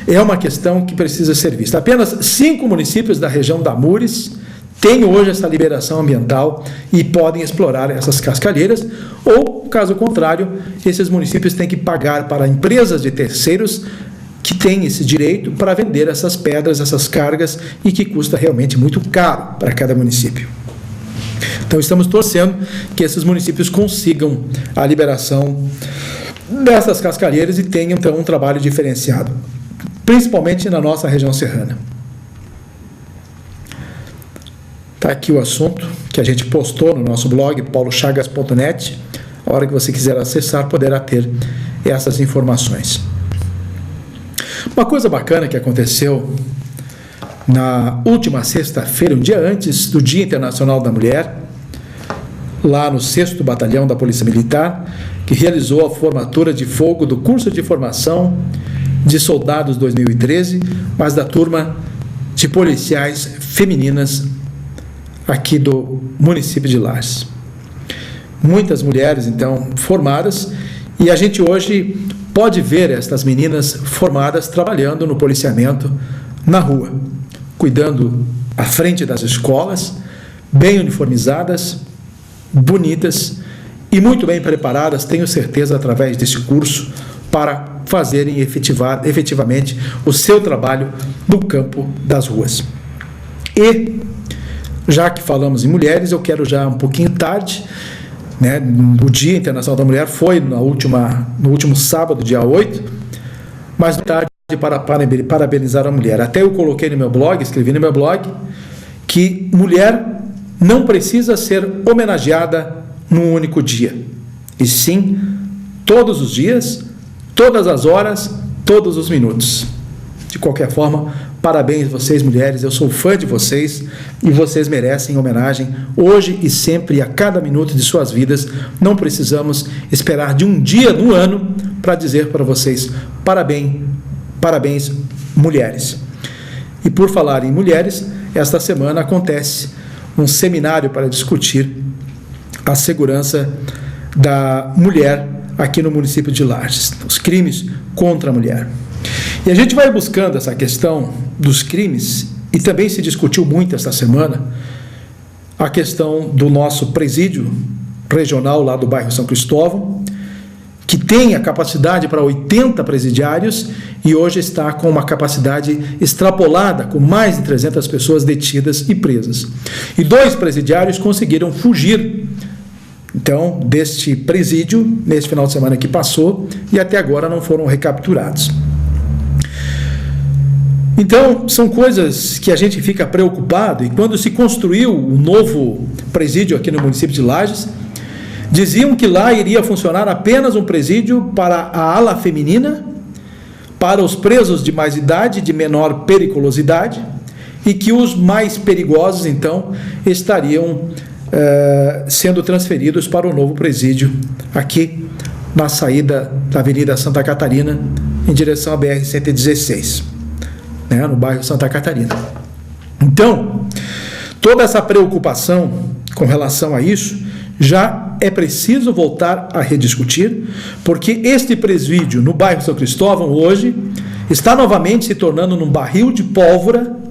é uma questão que precisa ser vista. Apenas 5 municípios da região da Amures têm hoje essa liberação ambiental e podem explorar essas cascalheiras, ou, caso contrário, esses municípios têm que pagar para empresas de terceiros que têm esse direito para vender essas pedras, essas cargas, e que custa realmente muito caro para cada município. Então, estamos torcendo que esses municípios consigam a liberação dessas cascalheiras e tenham, então, um trabalho diferenciado, principalmente na nossa região serrana. Está aqui o assunto que a gente postou no nosso blog, paulochagas.net. A hora que você quiser acessar, poderá ter essas informações. Uma coisa bacana que aconteceu na última sexta-feira, um dia antes do Dia Internacional da Mulher, lá no 6º Batalhão da Polícia Militar, que realizou a formatura de fogo do curso de formação de soldados 2013, mas da turma de policiais femininas aqui do município de Lages. Muitas mulheres, então, formadas, e a gente hoje pode ver estas meninas formadas trabalhando no policiamento na rua, cuidando à frente das escolas, bem uniformizadas, bonitas e muito bem preparadas, tenho certeza, através desse curso, para fazerem efetivamente o seu trabalho no campo das ruas. E, já que falamos em mulheres, eu quero já um pouquinho tarde, né, o Dia Internacional da Mulher foi no último sábado, dia 8, mas tarde para parabenizar a mulher. Até eu coloquei no meu blog, escrevi no meu blog, que mulher não precisa ser homenageada num único dia, e sim todos os dias, todas as horas, todos os minutos. de qualquer forma, parabéns vocês, mulheres, eu sou fã de vocês e vocês merecem homenagem hoje e sempre, a cada minuto de suas vidas. Não precisamos esperar de um dia no ano para dizer para vocês parabéns, mulheres. E por falar em mulheres, esta semana acontece um seminário para discutir a segurança da mulher aqui no município de Lages, os crimes contra a mulher. E a gente vai buscando essa questão dos crimes, e também se discutiu muito esta semana a questão do nosso presídio regional lá do bairro São Cristóvão, que tem a capacidade para 80 presidiários e hoje está com uma capacidade extrapolada, com mais de 300 pessoas detidas e presas. E 2 presidiários conseguiram fugir, então, deste presídio, nesse final de semana que passou, e até agora não foram recapturados. Então, são coisas que a gente fica preocupado, e quando se construiu o novo presídio aqui no município de Lages, diziam que lá iria funcionar apenas um presídio para a ala feminina, para os presos de mais idade, de menor periculosidade, e que os mais perigosos, então, estariam sendo transferidos para o novo presídio aqui na saída da Avenida Santa Catarina em direção à BR-116, né, no bairro Santa Catarina. Então, toda essa preocupação com relação a isso já é preciso voltar a rediscutir, porque este presídio no bairro São Cristóvão hoje está novamente se tornando num barril de pólvora,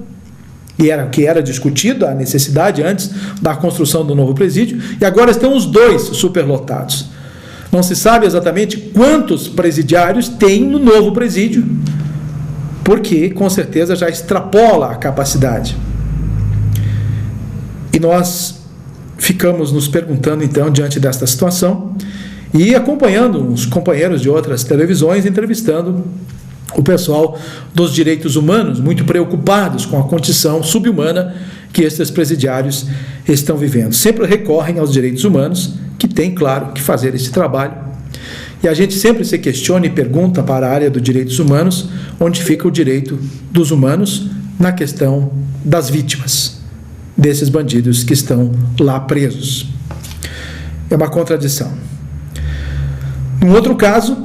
que era discutido a necessidade antes da construção do novo presídio, e agora estão os 2 superlotados. Não se sabe exatamente quantos presidiários tem no novo presídio, porque com certeza já extrapola a capacidade. E nós ficamos nos perguntando então diante desta situação e acompanhando os companheiros de outras televisões, entrevistando o pessoal dos direitos humanos, muito preocupados com a condição subhumana que estes presidiários estão vivendo. Sempre recorrem aos direitos humanos, que tem, claro, que fazer esse trabalho. E a gente sempre se questiona e pergunta para a área dos direitos humanos, onde fica o direito dos humanos na questão das vítimas, desses bandidos que estão lá presos. É uma contradição. Num outro caso,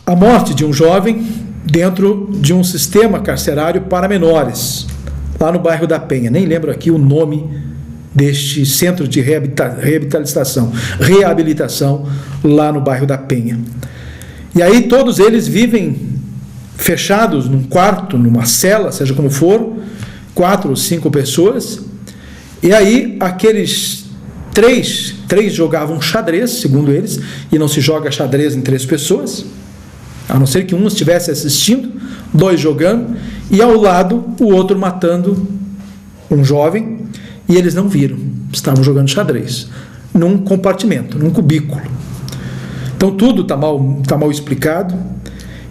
a morte de um jovem dentro de um sistema carcerário para menores, lá no bairro da Penha. Nem lembro aqui o nome deste centro de reabilitação lá no bairro da Penha. E aí todos eles vivem fechados num quarto, numa cela, seja como for, 4 ou 5 pessoas, e aí aqueles três jogavam xadrez, segundo eles, e não se joga xadrez em 3 pessoas, a não ser que um estivesse assistindo, 2 jogando, e ao lado o outro matando um jovem, e eles não viram, estavam jogando xadrez, num compartimento, num cubículo. Então tudo está mal explicado,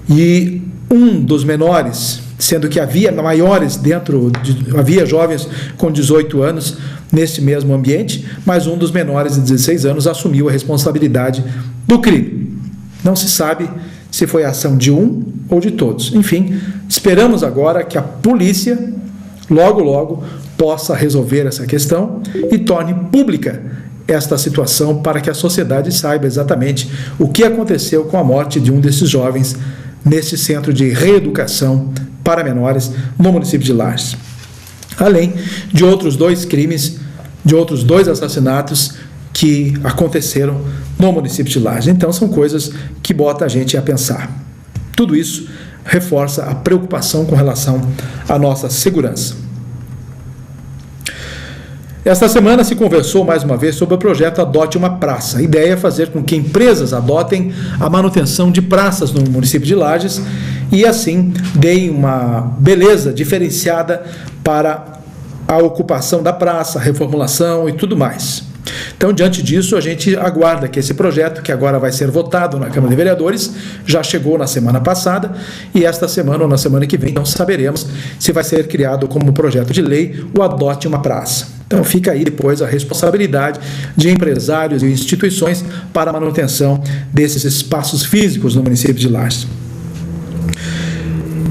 e um dos menores, sendo que havia maiores havia jovens com 18 anos nesse mesmo ambiente, mas um dos menores de 16 anos assumiu a responsabilidade do crime. Não se sabe se foi a ação de um ou de todos. Enfim, esperamos agora que a polícia logo possa resolver essa questão e torne pública esta situação para que a sociedade saiba exatamente o que aconteceu com a morte de um desses jovens neste centro de reeducação para menores no município de Lages. Além de outros 2 crimes, de outros 2 assassinatos que aconteceram no município de Lages. Então, são coisas que botam a gente a pensar. Tudo isso reforça a preocupação com relação à nossa segurança. Esta semana se conversou mais uma vez sobre o projeto Adote uma Praça. A ideia é fazer com que empresas adotem a manutenção de praças no município de Lages e, assim, deem uma beleza diferenciada para a ocupação da praça, a reformulação e tudo mais. Então, diante disso, a gente aguarda que esse projeto, que agora vai ser votado na Câmara de Vereadores, já chegou na semana passada, e esta semana ou na semana que vem, então saberemos se vai ser criado como projeto de lei o Adote uma Praça. Então, fica aí depois a responsabilidade de empresários e instituições para a manutenção desses espaços físicos no município de Lages.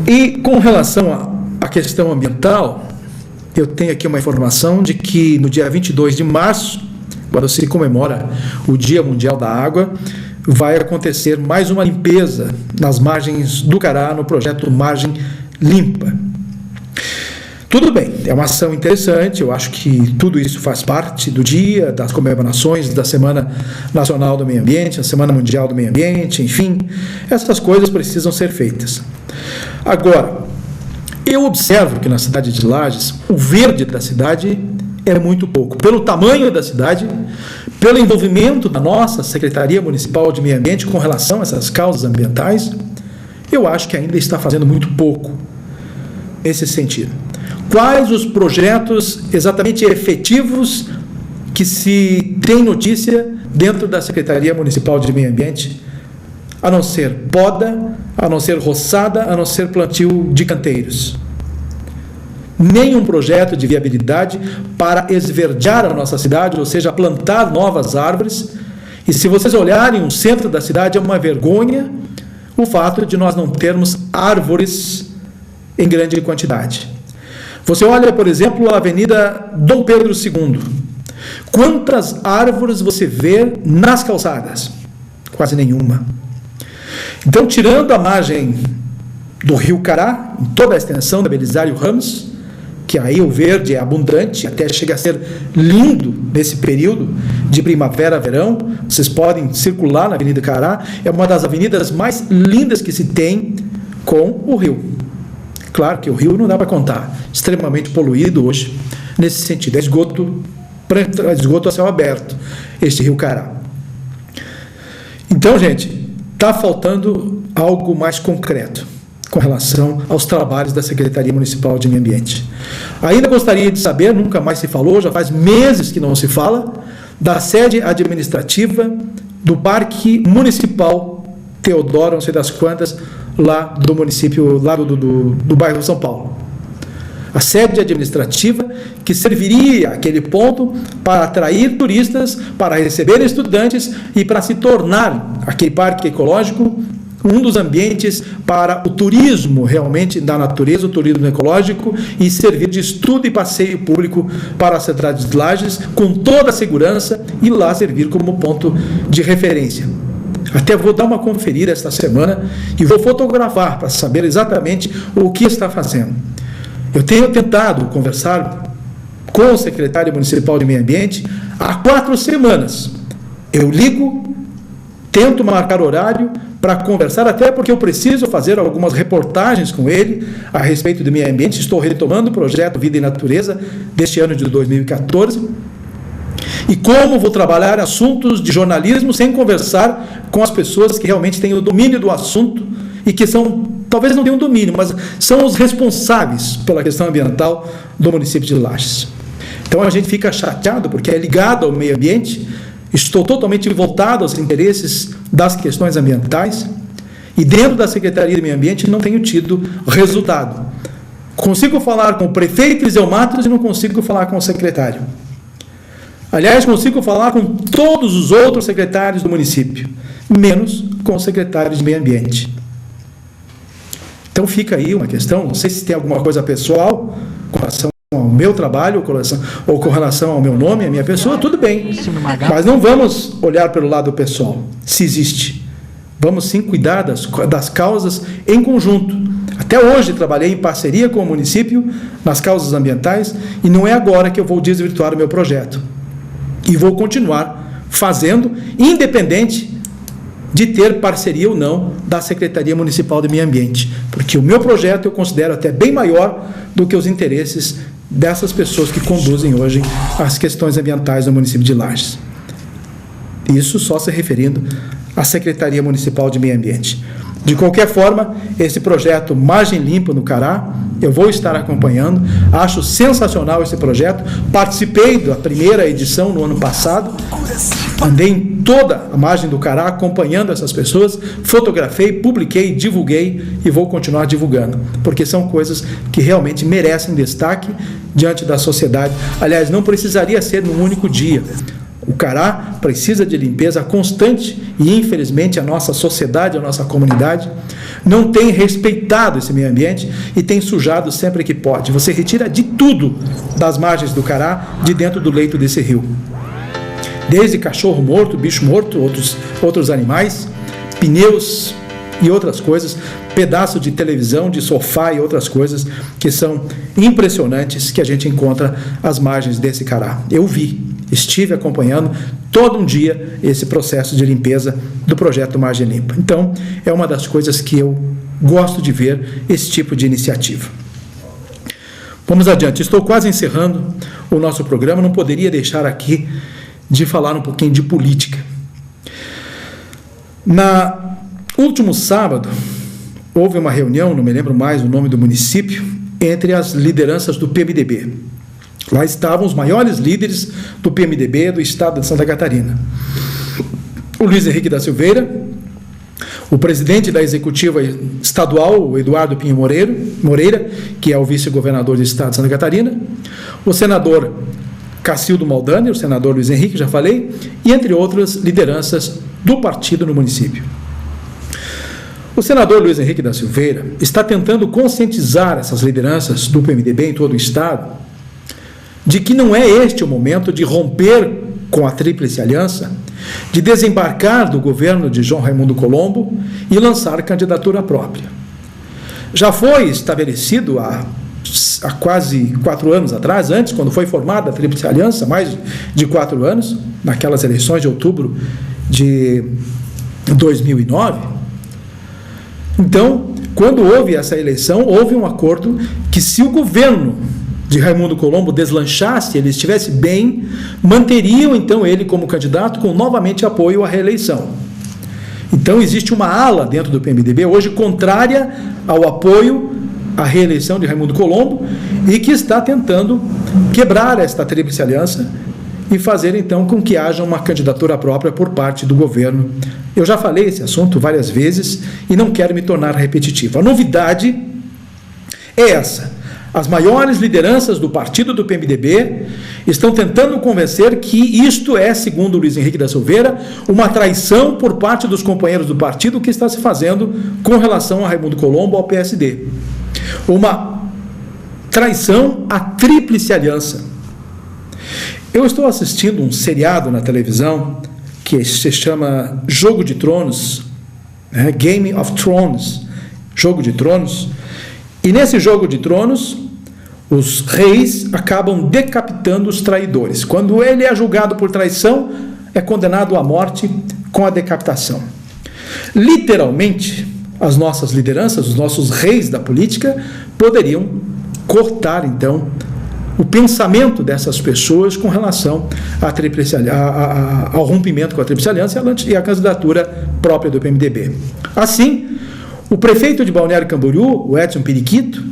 E com relação à questão ambiental, eu tenho aqui uma informação de que no dia 22 de março, quando se comemora o Dia Mundial da Água, vai acontecer mais uma limpeza nas margens do Cará, no projeto Margem Limpa. Tudo bem, é uma ação interessante, eu acho que tudo isso faz parte do dia, das comemorações da Semana Nacional do Meio Ambiente, a Semana Mundial do Meio Ambiente, enfim, essas coisas precisam ser feitas. Agora, eu observo que na cidade de Lages, o verde da cidade é muito pouco. Pelo tamanho da cidade, pelo envolvimento da nossa Secretaria Municipal de Meio Ambiente com relação a essas causas ambientais, eu acho que ainda está fazendo muito pouco nesse sentido. Quais os projetos exatamente efetivos que se tem notícia dentro da Secretaria Municipal de Meio Ambiente, a não ser poda, a não ser roçada, a não ser plantio de canteiros? Nenhum projeto de viabilidade para esverdear a nossa cidade, ou seja, plantar novas árvores. E se vocês olharem o centro da cidade, é uma vergonha o fato de nós não termos árvores em grande quantidade. Você olha, por exemplo, a Avenida Dom Pedro II. Quantas árvores você vê nas calçadas? Quase nenhuma. Então, tirando a margem do Rio Cará, em toda a extensão da Belisário Ramos, que aí o verde é abundante, até chega a ser lindo nesse período de primavera, verão. Vocês podem circular na Avenida Cará, é uma das avenidas mais lindas que se tem com o rio. Claro que o rio não dá para contar, extremamente poluído hoje, nesse sentido, é esgoto a céu aberto, este Rio Cará. Então, gente, está faltando algo mais concreto com relação aos trabalhos da Secretaria Municipal de Meio Ambiente. Ainda gostaria de saber, nunca mais se falou, já faz meses que não se fala, da sede administrativa do Parque Municipal Teodoro, não sei das quantas, lá do município, lá do bairro São Paulo. A sede administrativa que serviria aquele ponto para atrair turistas, para receber estudantes e para se tornar aquele parque ecológico um dos ambientes para o turismo realmente da natureza, o turismo ecológico, e servir de estudo e passeio público para a cidade de Lages, com toda a segurança, e lá servir como ponto de referência. Até vou dar uma conferida esta semana e vou fotografar para saber exatamente o que está fazendo. Eu tenho tentado conversar com o secretário municipal de Meio Ambiente há 4 semanas. Eu ligo, tento marcar horário para conversar, até porque eu preciso fazer algumas reportagens com ele a respeito do meio ambiente. Estou retomando o projeto Vida e Natureza deste ano de 2014. E como vou trabalhar assuntos de jornalismo sem conversar com as pessoas que realmente têm o domínio do assunto e que são, talvez não tenham domínio, mas são os responsáveis pela questão ambiental do município de Lages. Então a gente fica chateado porque é ligado ao meio ambiente. Estou totalmente voltado aos interesses das questões ambientais e dentro da Secretaria de Meio Ambiente não tenho tido resultado. Consigo falar com o prefeito Eliseu Matos e não consigo falar com o secretário. Aliás, consigo falar com todos os outros secretários do município, menos com o secretário de Meio Ambiente. Então fica aí uma questão, não sei se tem alguma coisa pessoal com relação ao meu trabalho ou com relação ao meu nome, a minha pessoa, tudo bem. Mas não vamos olhar pelo lado pessoal, se existe. Vamos sim cuidar das causas em conjunto. Até hoje trabalhei em parceria com o município nas causas ambientais e não é agora que eu vou desvirtuar o meu projeto. E vou continuar fazendo, independente de ter parceria ou não da Secretaria Municipal de Meio Ambiente, porque o meu projeto eu considero até bem maior do que os interesses dessas pessoas que conduzem hoje as questões ambientais no município de Lages. Isso só se referindo à Secretaria Municipal de Meio Ambiente. De qualquer forma, esse projeto Margem Limpa no Cará, eu vou estar acompanhando, acho sensacional esse projeto, participei da primeira edição no ano passado, andei em toda a margem do Cará acompanhando essas pessoas, fotografei, publiquei, divulguei e vou continuar divulgando, porque são coisas que realmente merecem destaque diante da sociedade. Aliás, não precisaria ser num único dia. O Cará precisa de limpeza constante e, infelizmente, a nossa sociedade, a nossa comunidade não tem respeitado esse meio ambiente e tem sujado sempre que pode. Você retira de tudo das margens do Cará, de dentro do leito desse rio. Desde cachorro morto, bicho morto, outros animais, pneus e outras coisas, pedaço de televisão, de sofá e outras coisas que são impressionantes que a gente encontra às margens desse Cará. Eu estive acompanhando todo um dia esse processo de limpeza do projeto Margem Limpa. Então, é uma das coisas que eu gosto de ver, esse tipo de iniciativa. Vamos adiante, estou quase encerrando o nosso programa, não poderia deixar aqui de falar um pouquinho de política. Na último sábado, houve uma reunião, não me lembro mais o nome do município, entre as lideranças do PMDB. Lá estavam os maiores líderes do PMDB do estado de Santa Catarina. O Luiz Henrique da Silveira, o presidente da executiva estadual, o Eduardo Pinho Moreira, que é o vice-governador do estado de Santa Catarina, o senador Cacildo Maldani, o senador Luiz Henrique, já falei, e entre outras lideranças do partido no município. O senador Luiz Henrique da Silveira está tentando conscientizar essas lideranças do PMDB em todo o estado de que não é este o momento de romper com a Tríplice Aliança, de desembarcar do governo de João Raimundo Colombo e lançar candidatura própria. Já foi estabelecido há quase 4 anos atrás, antes, quando foi formada a Tríplice Aliança, mais de 4 anos, naquelas eleições de outubro de 2009. Então, quando houve essa eleição, houve um acordo que, se o governo de Raimundo Colombo deslanchasse, ele estivesse bem, manteriam então ele como candidato com novamente apoio à reeleição. Então existe uma ala dentro do PMDB hoje contrária ao apoio à reeleição de Raimundo Colombo e que está tentando quebrar esta Tríplice Aliança e fazer então com que haja uma candidatura própria por parte do governo. Eu já falei esse assunto várias vezes e não quero me tornar repetitivo. A novidade é essa. As maiores lideranças do partido do PMDB estão tentando convencer que isto é, segundo Luiz Henrique da Silveira, uma traição por parte dos companheiros do partido que está se fazendo com relação a Raimundo Colombo ao PSD. Uma traição à Tríplice Aliança. Eu estou assistindo um seriado na televisão que se chama Jogo de Tronos, Game of Thrones, Jogo de Tronos, e nesse Jogo de Tronos, os reis acabam decapitando os traidores. Quando ele é julgado por traição, é condenado à morte com a decapitação. Literalmente, as nossas lideranças, os nossos reis da política, poderiam cortar, então, o pensamento dessas pessoas com relação ao rompimento com a Tríplice Aliança e a candidatura própria do PMDB. Assim, o prefeito de Balneário Camboriú, o Edson Periquito,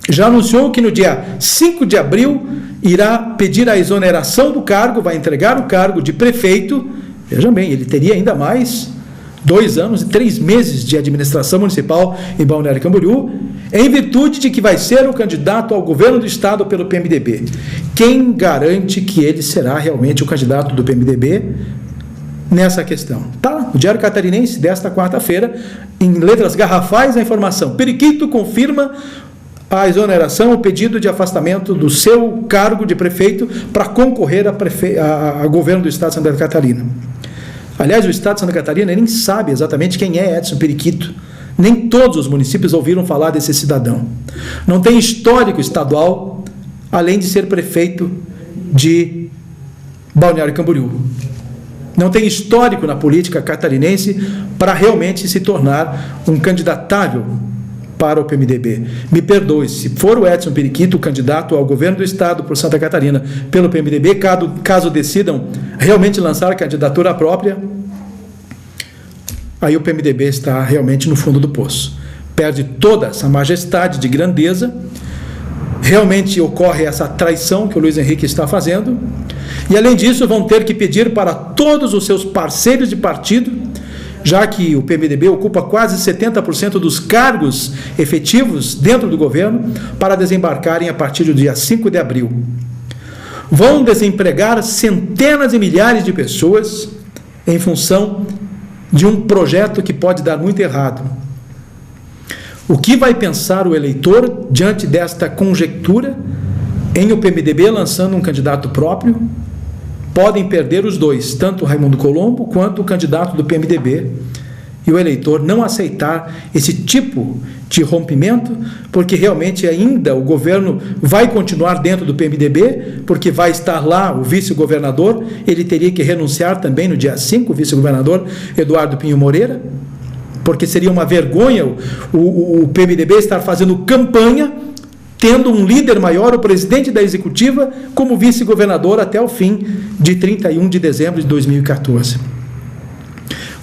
já anunciou que no dia 5 de abril irá pedir a exoneração do cargo, vai entregar o cargo de prefeito. Vejam bem, ele teria ainda mais 2 anos e 3 meses de administração municipal em Balneário Camboriú, em virtude de que vai ser o candidato ao governo do estado pelo PMDB. Quem garante que ele será realmente o candidato do PMDB nessa questão? Tá, o Diário Catarinense desta quarta-feira, em letras garrafais, a informação: Periquito confirma a exoneração, o pedido de afastamento do seu cargo de prefeito para concorrer a governo do estado de Santa Catarina. Aliás, o estado de Santa Catarina nem sabe exatamente quem é Edson Periquito. Nem todos os municípios ouviram falar desse cidadão. Não tem histórico estadual, além de ser prefeito de Balneário Camboriú. Não tem histórico na política catarinense para realmente se tornar um candidatável para o PMDB. Me perdoe, se for o Edson Periquito, o candidato ao governo do estado por Santa Catarina pelo PMDB, caso decidam realmente lançar a candidatura própria, aí o PMDB está realmente no fundo do poço. Perde toda essa majestade de grandeza, realmente ocorre essa traição que o Luiz Henrique está fazendo, e além disso vão ter que pedir para todos os seus parceiros de partido, já que o PMDB ocupa quase 70% dos cargos efetivos dentro do governo, para desembarcarem a partir do dia 5 de abril. Vão desempregar centenas e milhares de pessoas em função de um projeto que pode dar muito errado. O que vai pensar o eleitor diante desta conjectura em o PMDB lançando um candidato próprio? Podem perder os dois, tanto o Raimundo Colombo quanto o candidato do PMDB, e o eleitor não aceitar esse tipo de rompimento, porque realmente ainda o governo vai continuar dentro do PMDB, porque vai estar lá o vice-governador, ele teria que renunciar também no dia 5, o vice-governador Eduardo Pinho Moreira, porque seria uma vergonha o PMDB estar fazendo campanha, tendo um líder maior, o presidente da executiva, como vice-governador até o fim de 31 de dezembro de 2014.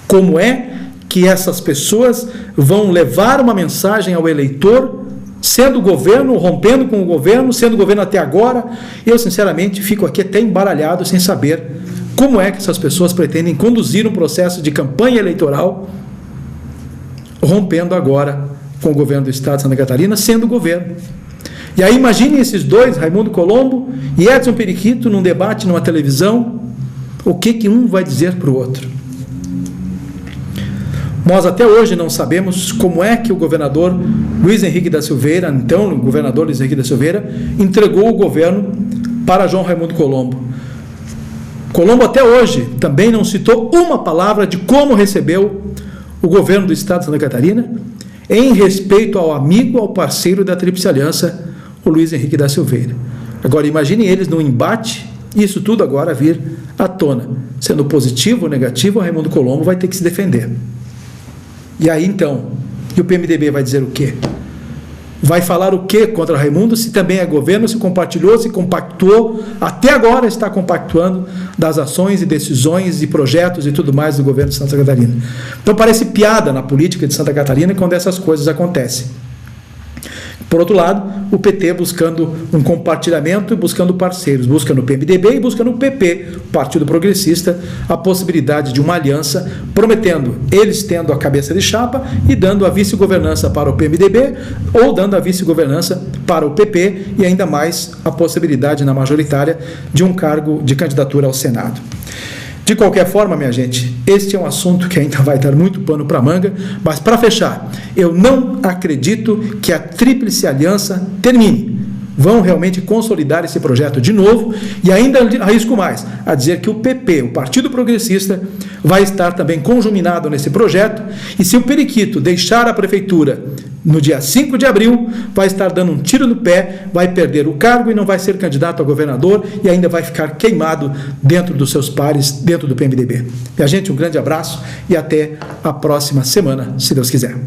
Como é que essas pessoas vão levar uma mensagem ao eleitor, sendo governo, rompendo com o governo, sendo governo até agora? Eu, sinceramente, fico aqui até embaralhado sem saber como é que essas pessoas pretendem conduzir um processo de campanha eleitoral, rompendo agora com o governo do Estado de Santa Catarina, sendo governo. E aí imaginem esses dois, Raimundo Colombo e Edson Periquito, num debate numa televisão, o que um vai dizer para o outro. Nós até hoje não sabemos como é que o governador Luiz Henrique da Silveira, então o governador Luiz Henrique da Silveira, entregou o governo para João Raimundo Colombo. Colombo até hoje também não citou uma palavra de como recebeu o governo do Estado de Santa Catarina, em respeito ao amigo, ao parceiro da Tríplice Aliança, o Luiz Henrique da Silveira. Agora, imaginem eles num embate, isso tudo agora vir à tona. Sendo positivo ou negativo, o Raimundo Colombo vai ter que se defender. E aí, então, e o PMDB vai dizer o quê? Vai falar o quê contra Raimundo, se também é governo, se compartilhou, se compactuou, até agora está compactuando das ações e decisões e projetos e tudo mais do governo de Santa Catarina. Então parece piada na política de Santa Catarina quando essas coisas acontecem. Por outro lado, o PT buscando um compartilhamento e buscando parceiros, busca no PMDB e busca no PP, Partido Progressista, a possibilidade de uma aliança, prometendo, eles tendo a cabeça de chapa e dando a vice-governança para o PMDB ou dando a vice-governança para o PP e ainda mais a possibilidade na majoritária de um cargo de candidatura ao Senado. De qualquer forma, minha gente, este é um assunto que ainda vai dar muito pano para manga, mas para fechar, eu não acredito que a Tríplice Aliança termine. Vão realmente consolidar esse projeto de novo e ainda arrisco mais a dizer que o PP, o Partido Progressista, vai estar também conjuminado nesse projeto e se o Periquito deixar a prefeitura no dia 5 de abril, vai estar dando um tiro no pé, vai perder o cargo e não vai ser candidato a governador e ainda vai ficar queimado dentro dos seus pares, dentro do PMDB. Minha gente, um grande abraço e até a próxima semana, se Deus quiser.